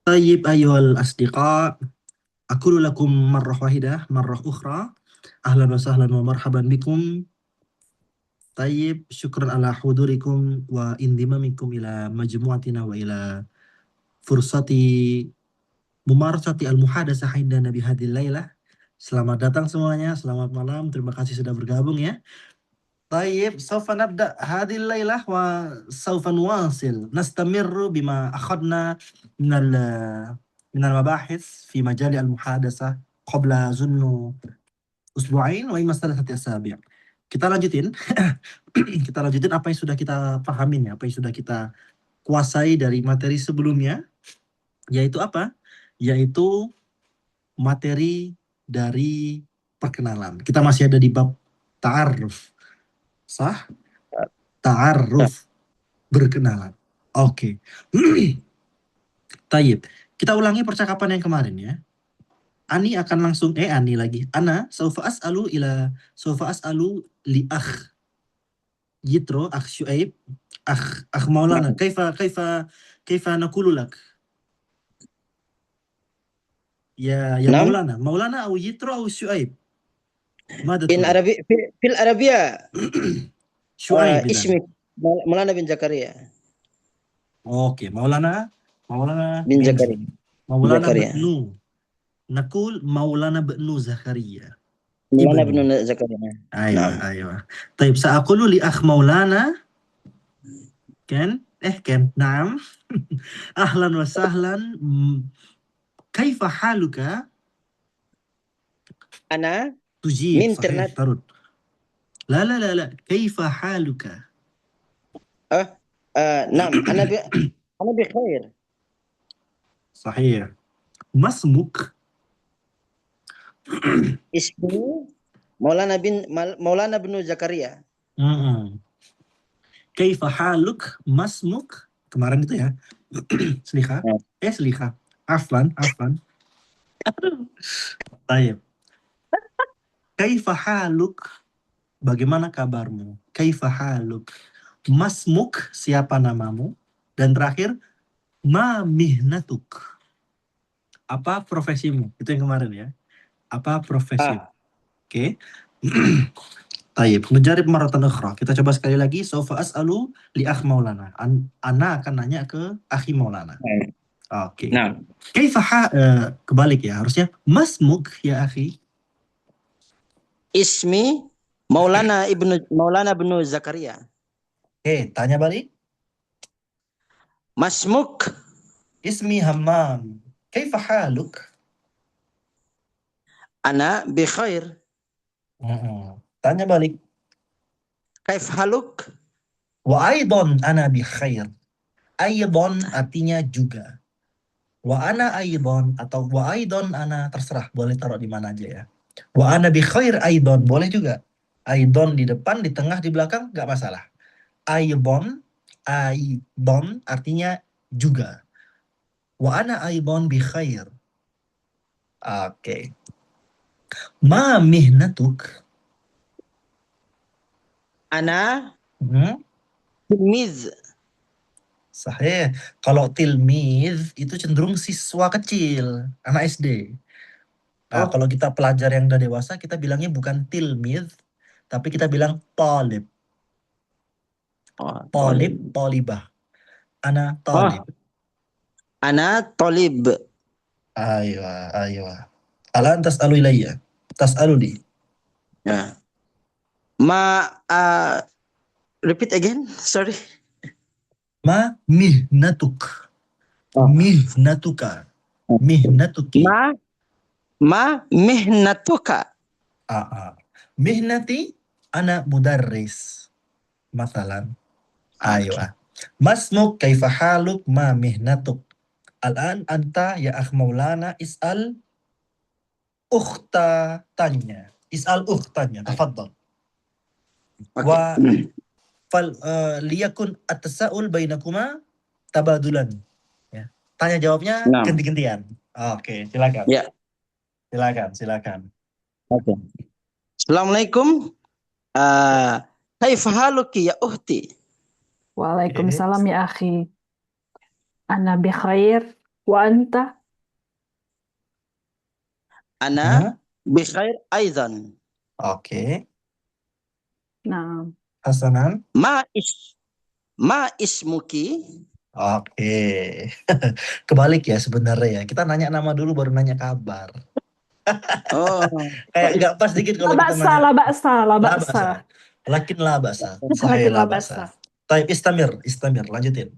طيب أيها الأصدقاء، أقول لكم مرة واحدة مرة أخرى أهلا وسهلا ومرحبا بكم. طيب شكرا على حضوركم وانضمامكم إلى مجموعتنا وإلى فرصة ممارسة المحادثة عندنا بهذه الليلة. Selamat datang semuanya, selamat malam, terima kasih sudah bergabung ya. طيب سوف نبدأ هذه الليلة وسوف نستمر بما أخذنا من من المباحث في مجال المحادثة قبل أظن أسبوعين وإما 3 أسابيع. Kita lanjutin, kita lanjutin apa yang sudah kita pahamin ya, apa yang sudah kita kuasai dari materi sebelumnya, yaitu apa? Yaitu materi dari perkenalan. Kita masih ada di bab ta'aruf, sah? Ta'aruf, berkenalan. Oke. Tayyib. Kita ulangi percakapan yang kemarin ya. Ani akan langsung Ani lagi. Ana saufa as'alu li akh Yitro, akh Syuaib, akh Maulana. Kaifa naqulu lak? Ya نعم. Maulana. Maulana au Yitro au Syuaib? Mada In taqul? Arabi fil Arabia Syuaib idan. ismi Maulana bin Zakaria Oke, Maulana bin bin Zakaria. Maulana Zakaria. Bnu. Nakul Maulana Bnu Zakaria. Maulana bin Ibnu. Zakaria. أيوة نعم. أيوة. طيب سأقول لأخ مولانا كان نعم. أهلا وسهلا. كيف حالك؟ أنا تجيب من صحيح، ترنت. ترد. لا كيف حالك؟ نعم. أنا بخير. صحيح. ما اسمك؟ اسمي Maulana bin Zakaria. كيف حالك؟ ما اسمك؟ kemarin itu ya. Selika. Selika. Aflan. طيب. كيف حالك? Bagaimana kabarmu? Kaifa haluk? Masmuk, siapa namamu? Dan terakhir, ma mihnatuk. Apa profesimu? Itu yang kemarin ya. Apa profesimu? Oke. Tayyib, nujarib maratan ukhra. Kita coba sekali lagi. Saufa as'alu li akh Maulana. Ana akan nanya ke akhi Maulana. Oke. Nah. Kaifa kebalik ya, harusnya masmuk ya akhi. Ismi Maulana bin Zakaria. Tanya balik. Masmuk. Ismi Hammam. Kaifa haluk? Ana bikhair. Tanya balik. Kaif haluk? Wa aidan ana bikhair. Aidan artinya juga. Wa ana aidan atau wa aidan ana, terserah, boleh taruh di mana aja ya. Wa ana bikhair aidan boleh juga. Aidan di depan, di tengah, di belakang nggak masalah. Aidan artinya juga. Wa ana aidan bikhair. Oke. Ma mihnatuk? Ana tilmiz. Sahih. Kalau tilmiz itu cenderung siswa kecil, anak SD. Nah, kalau kita pelajar yang udah dewasa, kita bilangnya bukan tilmiz, tapi kita bilang talib. Talibah. Ana talib. Ana talib. Aywa. Alan tas'alu ilayya. Tas'alu li. Ya. Repeat again, sorry. Ma mihnatuk. Mihnatuka. Mihnatuki. Ma mihnatuka. Mihnati ana mudarris. Masalan. Aywa. Masmuk kaifa haluk ma mihnatuk. Al-an anta ya akh Maulana is'al ukhtanya. Tafaddal. Wa liyakun at-tasa'ul bainakuma tabadulan. Ya. Tanya jawabnya ganti-gantian. Oke, silakan. Ya. Silakan. Oke. Assalamualaikum. Kaifa haluki ya ukhti? Waalaikumsalam ya akhi. Ana bi khair. وأنت؟ Ana bikhair aidan. Oke. نعم. Hasanan. Ma ismuki? Oke. Kebalik ya sebenarnya ya. Kita nanya nama dulu baru nanya kabar. Oh, Kayak nggak pas dikit لا kalau kita بأس nanya لا بأس لا la بأس. ba'sa. Lakin la ba'sa. Sahih لكن la لا بأس. ba'sa. Taib istamir, lanjutin.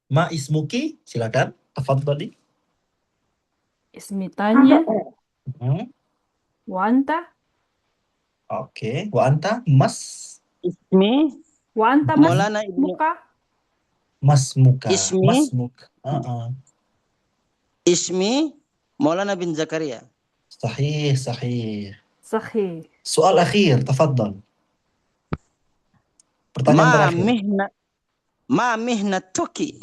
Ma ismuki, silakan. Tafadhali. اسمي تانيا. Hmm. وأنت؟ Oke. Wa anta mas ismi وأنت Maulana Ibnu اسمك؟ muka. Ismi Mas muka. Ismi Maulana bin Zakaria. Sahih, sahih. صحيح. Soal akhir, tafadhal. Pertanyaan Ma terakhir. mihnatuki?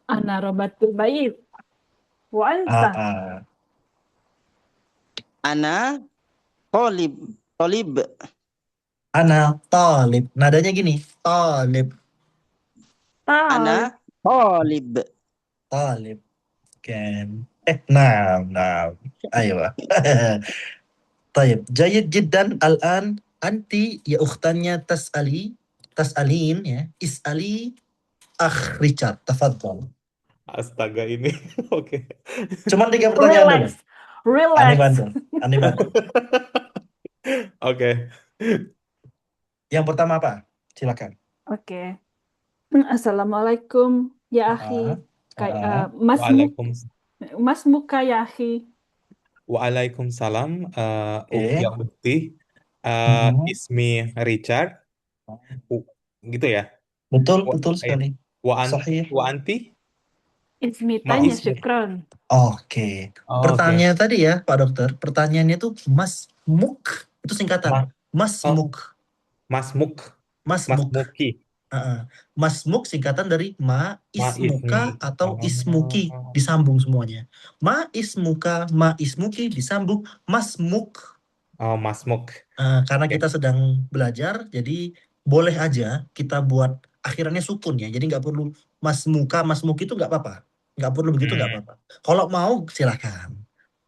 أنا ربطت البيت. وأنت؟ Ana Tolib. Ana talib. Nadanya gini, talib. Ana Tolib. Talib. Kan. Nah. Ayo. طيب جيد جدا الآن أنت يا أختنا تسألين ya اسألي أخ ريتشارد تفضل. Astaga ini. Oke. Cuma 3 pertanyaan dulu. Relax. Aneh banget. Oke. Yang pertama apa? Silakan. Oke. Assalamualaikum ya akhi. Mas muka ya akhi. Waalaikumsalam. Oke. Ya Ukti. Ismi Richard. Gitu ya? Betul sekali. Sahih. Wa anti? Ismi tanya Mas- syukron. Oke. Pertanyaan tadi ya Pak Dokter, pertanyaannya tuh Mas Muk itu singkatan. Mas Muk. Mas Muk. Mas Mas Muk. Muki. Mas Muk singkatan dari ma ismuka ismi. atau ismuki disambung semuanya. Ma ismuki disambung Mas Muk. Oh, Mas Muk. Karena kita sedang belajar, jadi boleh aja kita buat akhirannya sukun ya. Jadi nggak perlu Mas Muki itu nggak apa-apa. Nggak perlu begitu nggak apa-apa. Kalau mau silakan.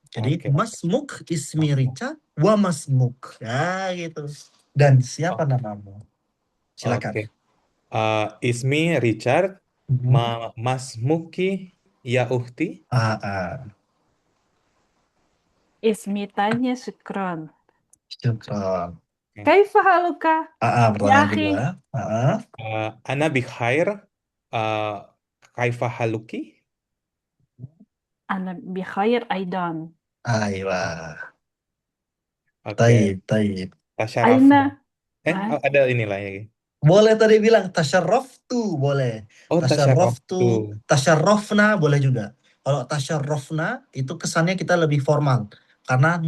Jadi Oke. Mas Muk ismi Rica wa Mas Muk. Ya gitu. Dan siapa namamu? Silakan. Oke. Ismi Richard. Mas Muki ya Ukti. Ismi tanya syukron. Syukron. Kaifa haluka? Pertanyaan akhi. kedua. Ana bikhair. Kaifa haluki? Ana bikhair aidan. Aywa. Oke. Taib. Tasyarafna. Aina. Ada inilah ya. Boleh tadi bilang tasyarraftu, boleh. Oh, tasyaraftu. Tasyarrafna boleh juga. Kalau tasyarrafna itu kesannya kita lebih formal. Karena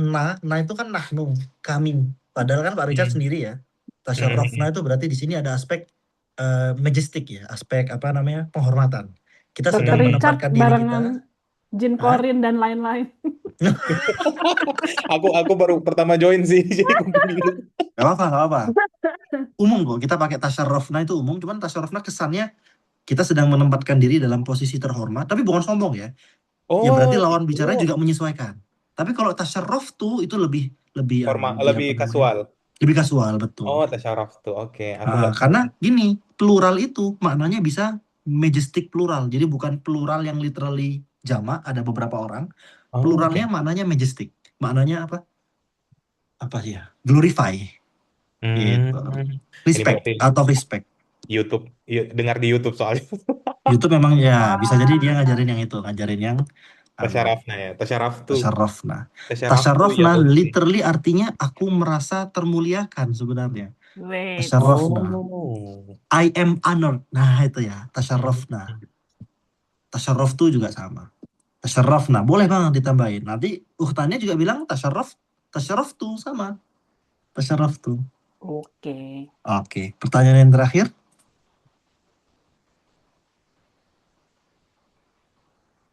na itu kan nahnu, kami. Padahal kan Pak Richard sendiri ya. Tasyarrafna itu berarti di sini ada aspek majestic ya, aspek apa namanya? Penghormatan. Kita Dr. sedang Richard menempatkan diri kita. barengan Jin Korin dan lain-lain. Aku baru pertama join sih, jadi bingung. Gak apa-apa. Umum kok, kita pakai tasyarrafna itu umum, cuman tasyarrafna kesannya kita sedang menempatkan diri dalam posisi terhormat, tapi bukan sombong ya. Ya berarti lawan bicara juga menyesuaikan. Tapi kalau tasyarraftu itu lebih formal, lebih kasual. Lebih kasual, betul. Oh, tasyarraftu. Oke. Karena gini, plural itu maknanya bisa majestic plural. Jadi bukan plural yang literally jamak, ada beberapa orang. Pluralnya maknanya majestic. Maknanya apa? Apa ya? Glorify. Gitu. Respect atau respect. YouTube, dengar di YouTube soalnya. YouTube memang ya bisa jadi dia ngajarin yang itu, ngajarin yang Tasyarafna ya, tasyaraftu. Tasyarrafna literally artinya aku merasa termuliakan sebenarnya. Tasyarrafna. I am honored. Nah, itu ya, tasyarrafna. Tasyarraftu juga sama. Tasyarrafna boleh banget ditambahin. Nanti ukhtannya juga bilang tasyarraftu sama. Tasyarraftu. Oke. Pertanyaan yang terakhir.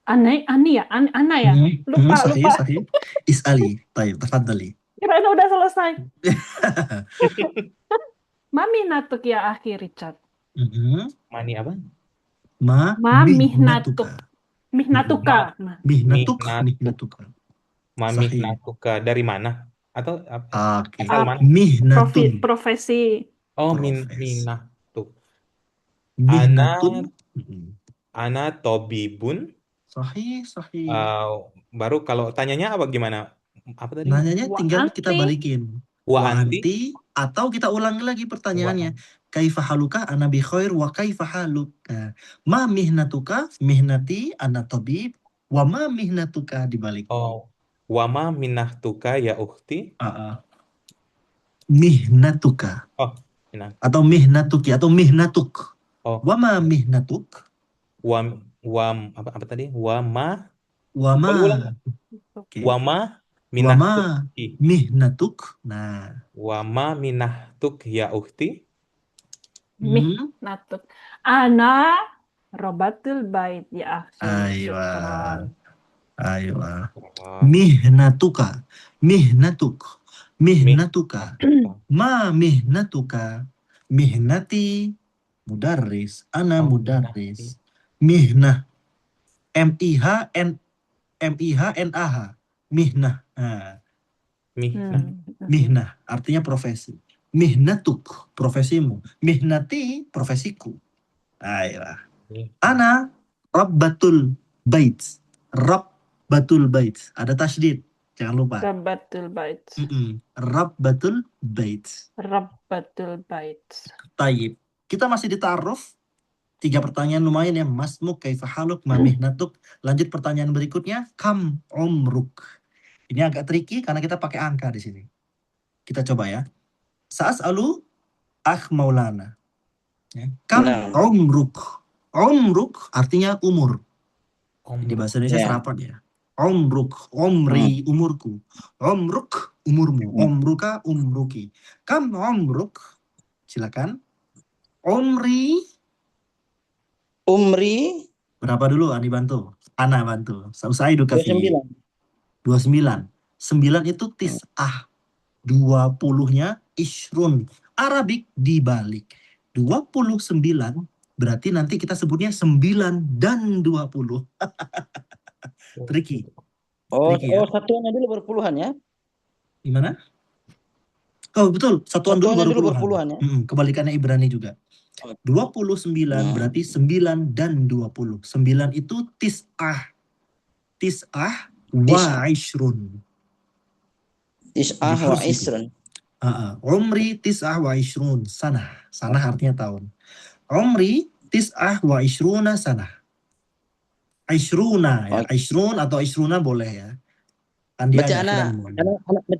Ana ya? Lupa. Sahih. Is'ali. Tayyib, tafadhali. Kirain udah selesai. Mami natuk ya akhi Richard. Mani apa? Ma Ma mihnatuka. mihnatuka. Nah, Mihnatuk, Mihnatuk. mihnatuka. Ma Sahih. mihnatuka. Dari mana? Atau apa? Oke. Asal mana? Mihnatun. profesi. Oh, Profesi. minahtuk. Mihnatun. Ana tobibun. Sahih, sahih. Baru kalau tanyanya apa gimana? Apa tadi? Nanyanya Wa tinggal kita anti. balikin. Wa Wa anti? anti, atau kita ulangi lagi pertanyaannya. Wa Kaifa haluka ana bi khair wa kaifa haluk. Nah, ma mihnatuka mihnati ana tabib wa ma mihnatuka dibalik. Oh, wama minahtuka ya ukhti. Mihnatuka Oh, minah. atau mihnatuki atau mihnatuk. Oh, Wa ma mihnatuk apa tadi? Wama. wa ma Ulang. Oke. Wama wa ma minahtuki. mihnatuk. Nah, Wama minahtuk ya ukhti. Mihnatuk. Ana robatul bait ya akhi. Aywa. Syukran. Aywa. Mihnatuka. Mihnatuk. Mihnatuka. Ma mihnatuka. Mihnati mudarris. Ana Oh, mudarris. Mihnah. M-I-H-N-A-H. Mihnah. Nah, Mihnah. mihnah artinya profesi. Mihnatuk profesimu. Mihnati profesiku. Aywa. Ana rabbatul bait. Rabbatul bait. Ada tasydid. Jangan lupa. Rabbatul bait. Rabbatul bait. Rabbatul bait. Tayyib. Kita masih di ta'aruf. 3 pertanyaan lumayan ya. Masmuk, kaifa haluk, ma mihnatuk. Lanjut pertanyaan berikutnya. Kam umruk. Ini agak tricky karena kita pakai angka di sini. Kita coba ya. Sa'as'alu akh Maulana. Ya. Kam umruk. Umruk artinya umur. Di bahasa Indonesia serapan ya. Umruk, umri, umurku. Umruk, umurmu. Umruka, umruki. Kam umruk. Silakan. Umri. Berapa dulu Ani bantu? Ana bantu. Usai kafi. 29. 9 itu tis'ah. 20-nya ishrun. Arabik dibalik. 29 berarti nanti kita sebutnya 9 dan 20. Tricky. Tricky ya. Satuannya dulu berpuluhan ya? Gimana? Oh betul, satuan dulu baru puluhan. Berpuluhan ya? Kebalikannya Ibrani juga. 29 berarti 9 dan 20. 9 itu tis'ah. Tis'ah wa ishrun. Tis'ah wa isrun. Umri tis'ah wa ishrun sanah. Sanah artinya tahun. Umri tis'ah wa ishruna sanah. Ishruna ya. Ishrun atau ishruna boleh ya. Baca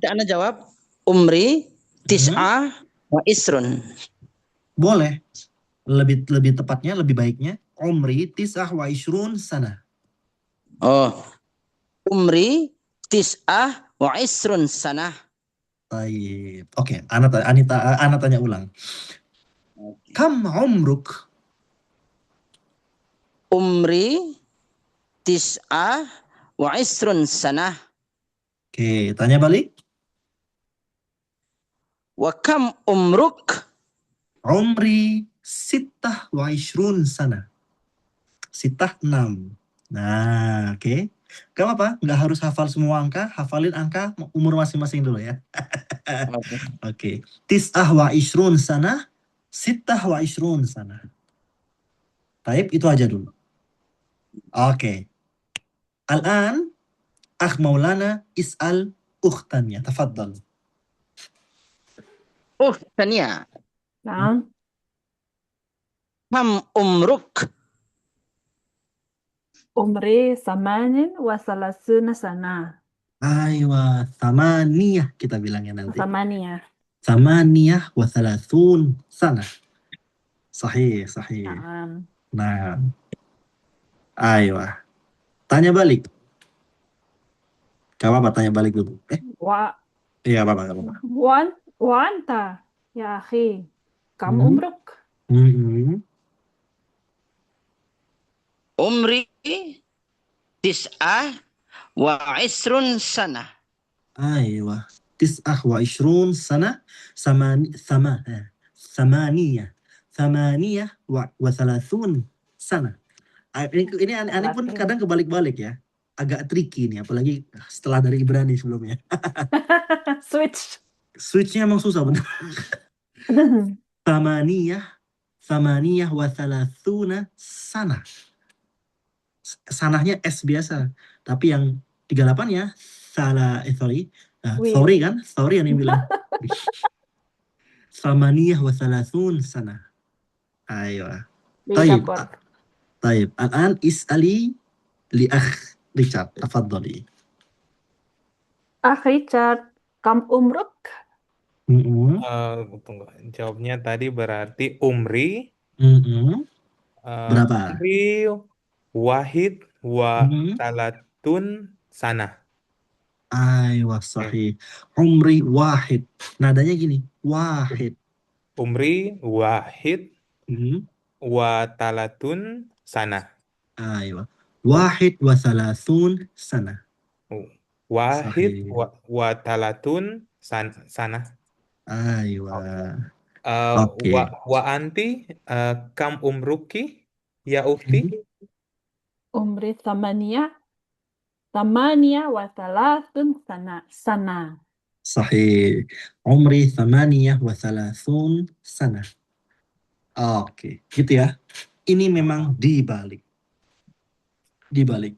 ana jawab umri tis'ah wa isrun. Boleh. Lebih tepatnya, lebih baiknya umri tis'ah wa ishrun sanah. Oh. Umri tis'ah wa isrun sanah. Baik. Oke, Ana tanya ulang. Kam umruk? Umri tis'ah wa isrun sanah. Oke, tanya balik. Wa kam umruk? Umri sittah wa ishrun sanah. Sittah 6. Nah, oke. Gak apa-apa, nggak harus hafal semua angka. Hafalin angka umur masing-masing dulu ya. Oke. Tis'ah wa ishrun sanah. Sittah wa ishrun sanah. Taib, itu aja dulu. Oke. Al-an, akh Maulana is'al ukhtannya. Tafaddal. Tania. Nah, Kam umruk? umri samanin wa salasuna sana. Aywa, thamaniyah kita bilangnya nanti. Samania. Thamaniyah wa thalathun sana. Sahih. Nah. Aywa. Tanya balik. Gak apa-apa, tanya balik dulu. Iya, apa-apa. Wa anta ya akhi. Kam umruk? Umri tis'ah wa isrun sanah. Aywa. Tis'ah wa ishrun sana. Thamaniyah wa thalathun sana. Ini aneh pun Latin. kadang kebalik-balik ya. Agak tricky nih, apalagi setelah dari Ibrani sebelumnya. Switch. Switch-nya emang susah bener. Thamaniyah wa thalathuna sana. Sanahnya S biasa. Tapi yang 38-nya Wih. sorry kan? Sorry yang bilang. Thamaniyah wa thalathun sana. Ayo. Di Taib. dapur. Taib. Al-an is'ali li akh Richard. Tafadhali. Richard, kam umruk? Mm-mm. Tunggu. Jawabnya tadi berarti umri, Mm-mm. Berapa? umri wahid wa Mm-mm. talatun sana. Aywa sahih. Umri wahid. Nadanya gini. Wahid. Umri wahid Mm. wa talatun sana. Aywa. Wahid wa thalathun sana. Wahid Sahih. wa talatun sana. Aywa. Uh, Oke. wa anti kam umruki ya ukti? Umri Tamania wa thalathun sana. Sahih. Umri thamaniyah wa thalathun sana. Oke. Gitu ya. Ini memang dibalik. Dibalik.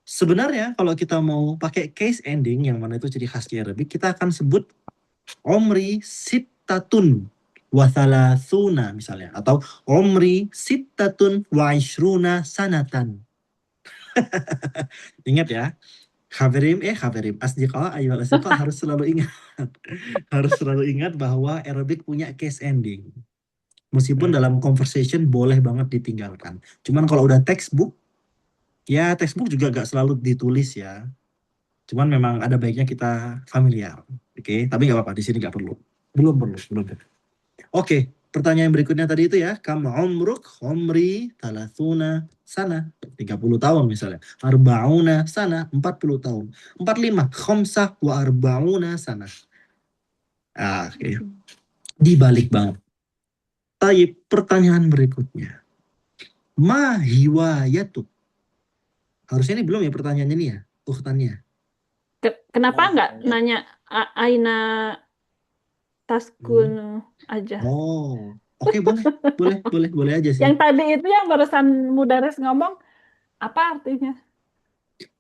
Sebenarnya kalau kita mau pakai case ending yang mana itu ciri khasnya Arabic, kita akan sebut umri sittatun wa thalathuna misalnya, atau umri sittatun wa ishruna sanatan. Ingat ya, khabarim asdiqa ayyuhal asdiqa harus selalu ingat harus selalu ingat bahwa Arabic punya case ending. Meskipun dalam conversation boleh banget ditinggalkan. Cuman kalau udah textbook, ya textbook juga gak selalu ditulis ya. Cuman memang ada baiknya kita familiar. Oke, tapi nggak apa-apa, di sini nggak perlu. Belum perlu. Oke, pertanyaan berikutnya tadi itu ya. Kam umruk, umri, thalathuna sana. 30 tahun misalnya. Arba'una sana, 40 tahun. 45, khamsah wa arba'una sana. Oke. Dibalik banget. Tapi pertanyaan berikutnya. Ma hiwayatuk. Harusnya ini belum ya pertanyaannya ini ya, urutannya. Kenapa nggak nanya Aina Taskun aja? Oh, oke, boleh aja sih. Yang tadi itu yang barusan Mudaris ngomong, apa artinya?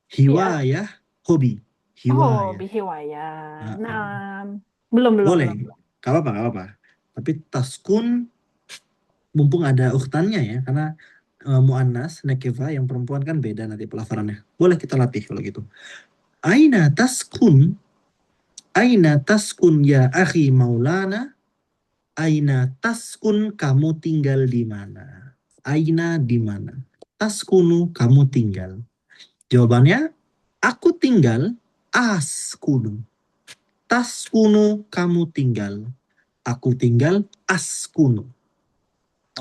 Hiwayah, hobi. Oh, Hiwayah. bihiwaya. Nah, Nah, belum. boleh, gak apa-apa. Tapi taskun, mumpung ada ukhtannya ya, karena mu'annas, nekeva, yang perempuan kan beda nanti pelafalannya. Boleh kita latih kalau gitu. Aina taskun ya akhi maulana. Aina taskun, kamu tinggal di mana? Aina di mana? Taskunu, kamu tinggal. Jawabannya, aku tinggal askunu. Taskunu, kamu tinggal. Aku tinggal askunu.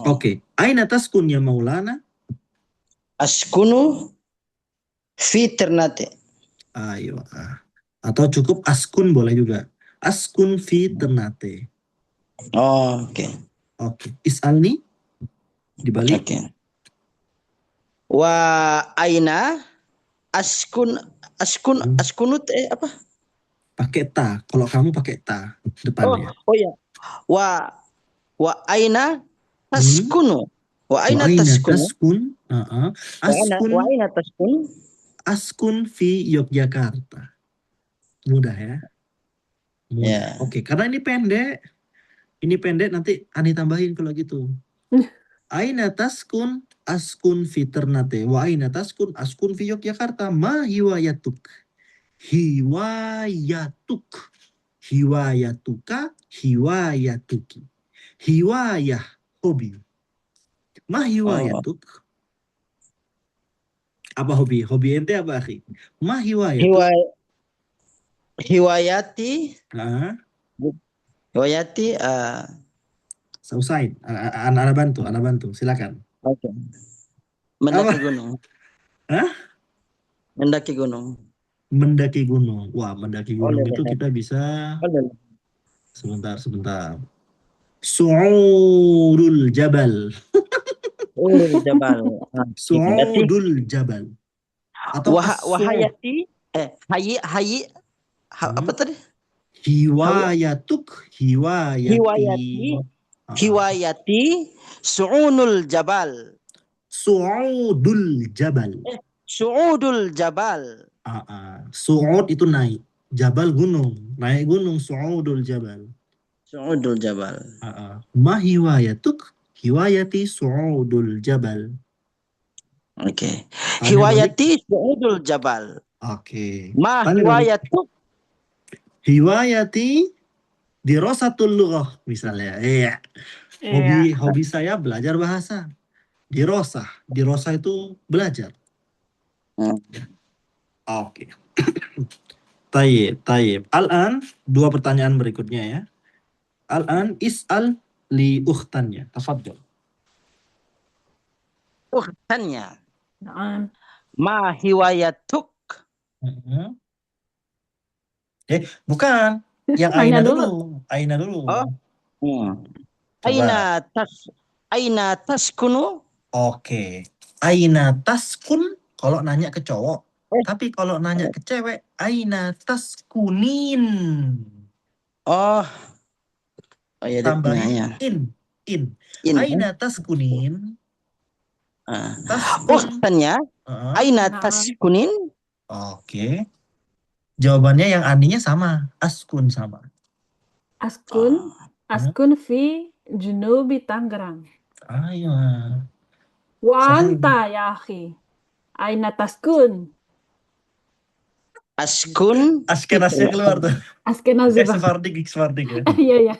Oke. Aina taskun ya Maulana? Askunu fi Ternate. Ayo. Atau cukup askun boleh juga. Askun fi Ternate. Oh, oke. Oke. Is'alni dibalik. Oke. Wa aina askunut apa? Pakai ta. Kalau kamu pakai ta depannya. Oh ya. Wa aina taskunu. Wa aina taskunu. Taskun. Askun. Wa aina taskun. Askun fi Yogyakarta. Mudah ya. Mudah. Yeah. Oke, karena ini pendek. Ini pendek nanti Ani tambahin kalau gitu. Aina taskun askun fi Ternate. Wa aina taskun askun fi Yogyakarta. Ma hiwayatuk. Hiwayatuk. Hiwayatuka. Hiwayatuki. Hiwayah. Hobi. Ma hiwayatuk. Apa hobi? Hobi ente apa, akhi? Ma hiwayatuk. Hiwayati. Hiwayati. Sausain. Anak bantu. Silakan. Oke. Mendaki Apa? gunung. Hah? Mendaki gunung. Mendaki gunung. Wah, mendaki gunung itu kita bisa. Sebentar. Su'urul jabal. su'udul jabal. Berarti Su'udul jabal. Atau as-su'ud. wahayati hayi apa tadi? Hiwayatuk. Hiwayati hiwayati su'unul jabal. Su'udul jabal. Su'udul jabal. Su'ud itu naik. Jabal gunung. Naik gunung. Su'udul jabal. Su'udul jabal. Ma hiwayatuk. Hiwayati su'udul jabal. Oke. Tanya Hiwayati su'udul jabal. Oke. Ma Tanya balik. hiwayatuk Hiwayati dirasatul lughah misalnya. Iya. Hobi saya belajar bahasa. Dirosah. Dirosah itu belajar. Oke. Tayyib. Al-an, dua pertanyaan berikutnya ya. Al-an is'al li ukhtannya. Tafadhol. tanya. نعم. Ma hiwayatuk. Bukan. Yang Aina Aina dulu. dulu. Aina dulu. Oh. Coba. Aina taskunu. Oke. Aina taskun kalau nanya ke cowok. Tapi kalau nanya ke cewek, aina taskunin. Oh ya, Tambahin in. Aina taskunin. Tanya. Aina Nah. taskunin. Oke. Jawabannya yang aninya sama. Askun sama. أسكن في جنوب طنجران. Ayo. وأنت يا أخي أين تسكن؟ Askun. Askenasnya keluar tuh. أسكنازي بقى. Sefardik ya. Iya ya.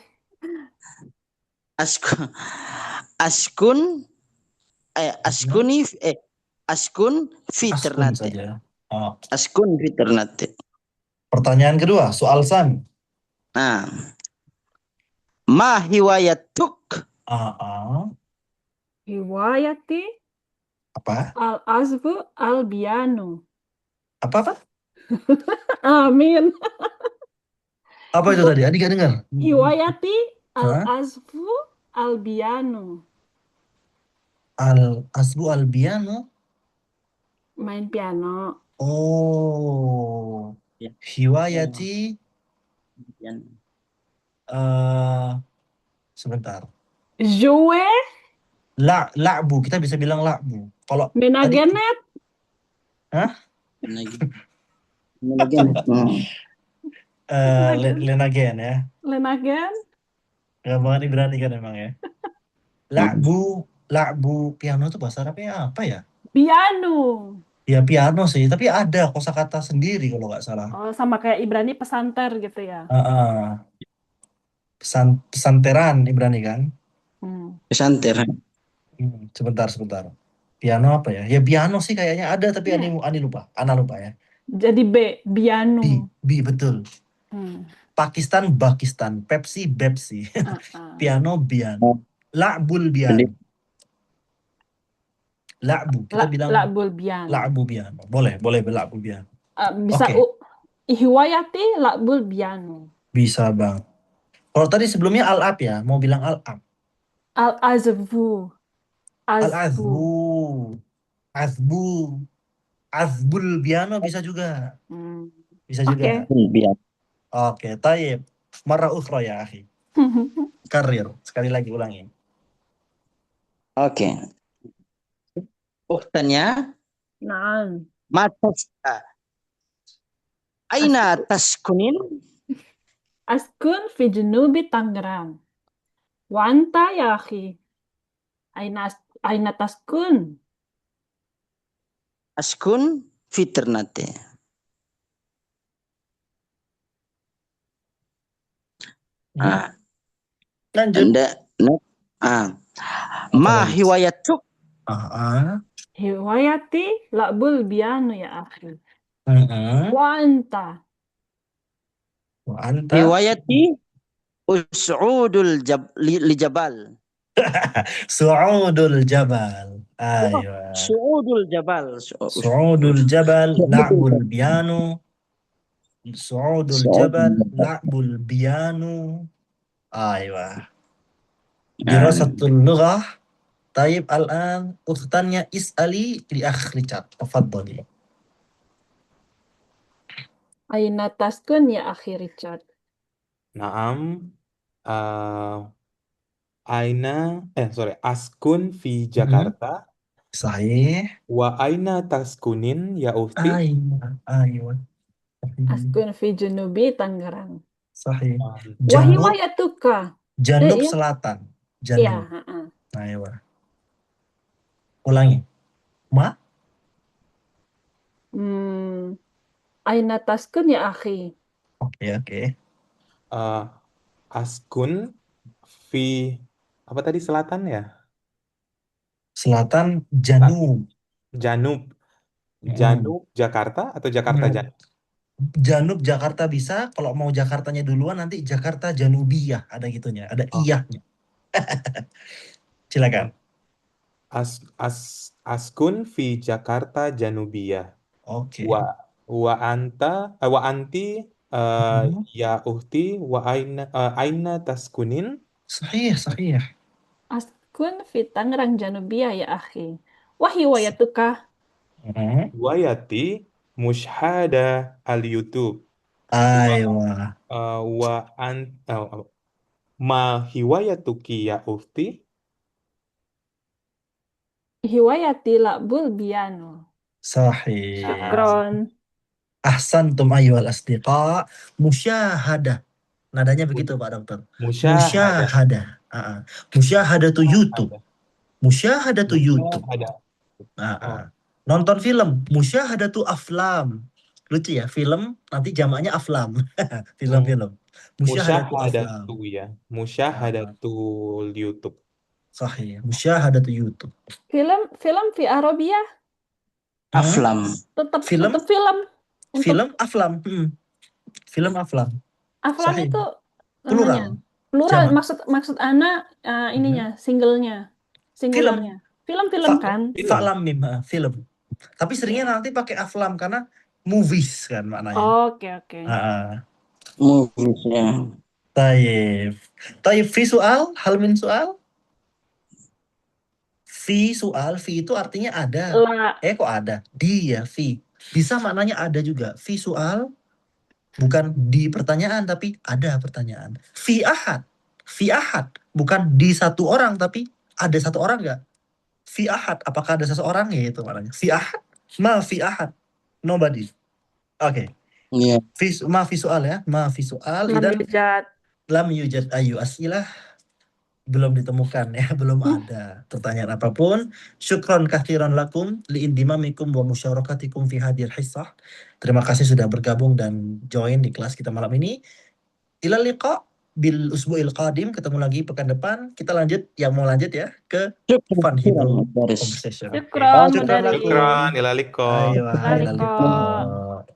Askun fi Askun Ternate. saja. Askun fi Ternate. Pertanyaan kedua, soal San. Ma hiwayatuk. Hiwayati Apa? al-azfu al-bianu. Apa? Amin. Apa itu tadi? Adik gak dengar? Hiwayati al-azfu al-bianu. Al-azbu al-bianu. Main piano. Oh. Hiwayati. Sebentar. Jouer. La'bu. Kita bisa bilang la'bu. Kalau Menagenet. Lenagen ya. Lenagen. Gampang Ibrani kan emang ya. La'bu piano itu bahasa Arabnya apa ya? Piano. Ya piano sih, tapi ada kosakata sendiri kalau nggak salah. Oh, sama kayak Ibrani pesanter gitu ya. Pesanteran Ibrani kan? Pesanteran. Sebentar. Piano apa ya? Ya piano sih kayaknya ada, tapi Ani lupa. Ana lupa ya. Jadi piano. B betul. Pakistan, Pepsi, piano, la'bul piano. La'bu, kita bilang la'bul piano. La'bu piano. Boleh la'bul piano. Bisa hiwayati la'bul piano. Bisa bang. Kalau tadi sebelumnya al-ab ya, mau bilang al-ab. Al-azbu. Azbul piano bisa juga. Bisa juga. Oke, tayyib. Marra ukhra ya akhi. Karir. Sekali lagi ulangi. Oke. Ukhtannya. Naam. Aina taskunin? Askun fi junubi Tangerang. Wa anta ya akhi. Aina taskun? Askun fi Ternate. Lanjut. Ma hiwayatuk. Hiwayati la'bul bianu ya akhi. Wa anta. Hiwayati us'udul li jabal. Su'udul jabal. Ayo. Su'udul jabal. Su'udul jabal la'bul piano. Su'udul jabal la'bul piano. Ayo. Dirasatul lughah طيب الآن أختنا اسألي لأخ ريتشارد تفضلي. Aina taskun ya akhi Richard. Naam. Aina askun fi Jakarta صحيح. wa aina taskunin ya ukhti. أيوة Askun fi junubi Tangerang. صحيح. Wa Janub hiwayatuka. Janub Ya. Selatan. Ya, Janub. Ayo. Ulangi. Ma? Aina taskun ya akhi. Oke. Eh, askun fi apa tadi selatan ya? Selatan Janub. Janub. Janub Jakarta atau Jakarta Janub? Janub Jakarta bisa, kalau mau Jakartanya duluan nanti Jakarta Janubiyah, ada gitunya, ada iyahnya. Silakan. Askun fi Jakarta Janubiyah. Oke. Wa anti ya ukhti wa aina taskunin. Sahih. Askun fi Tangerang Janubiyah ya akhi. Wa hiwayatuka. Wayati mushahada al YouTube. Aywa. Ma hiwayatuki ya ukhti. Hiwayati la'bul biyano. Sahih. Syukron. Ahsantum ayyuhal asdiqa. Musyahadah. Nadanya begitu Pak Dokter. Musyahadah. Musyahadatu YouTube. Musyahadatu YouTube. Nonton film. Musyahadatu aflam. Lucu ya, film nanti jamaknya aflam. Film-film. Musyahadatu aflam. Musyahadatul YouTube. Sahih. Musyahadatu YouTube. Film fi Arabia. Aflam. Tetap Film? film. Film aflam. Film aflam. Aflam Sahih. itu Plural. Plural. Jamak. Maksud Ana ininya, singlenya. Singularnya. Film kan? Fa'lam mim, film. Tapi seringnya nanti pakai aflam karena movies kan maknanya. Oke. Movies ya. Taib fi soal, hal min soal. Fi soal, fi itu artinya ada. Kok ada? Dia fi. Bisa maknanya ada juga. Fi soal bukan di pertanyaan tapi ada pertanyaan. Fi ahad. Bukan di satu orang tapi ada satu orang enggak? Fi ahad, apakah ada seseorang ya itu maknanya. Fi ahad, ma fi ahad. Nobody. Oke. Iya. Ma fi soal ya, ma fi soal. Lam yujad ayu asilah. Belum ditemukan ya, belum ada pertanyaan apapun. Syukron kathiran lakum liindimamikum wa musyarakatikum fi hadir hissah. Terima kasih sudah bergabung dan join di kelas kita malam ini. Ilal liqa bil usbu'il qadim, ketemu lagi pekan depan. Kita lanjut, yang mau lanjut ya ke Fun Hebrew Conversation. Syukron. Syukron, ilal liqa. Ayo, ilal liqa.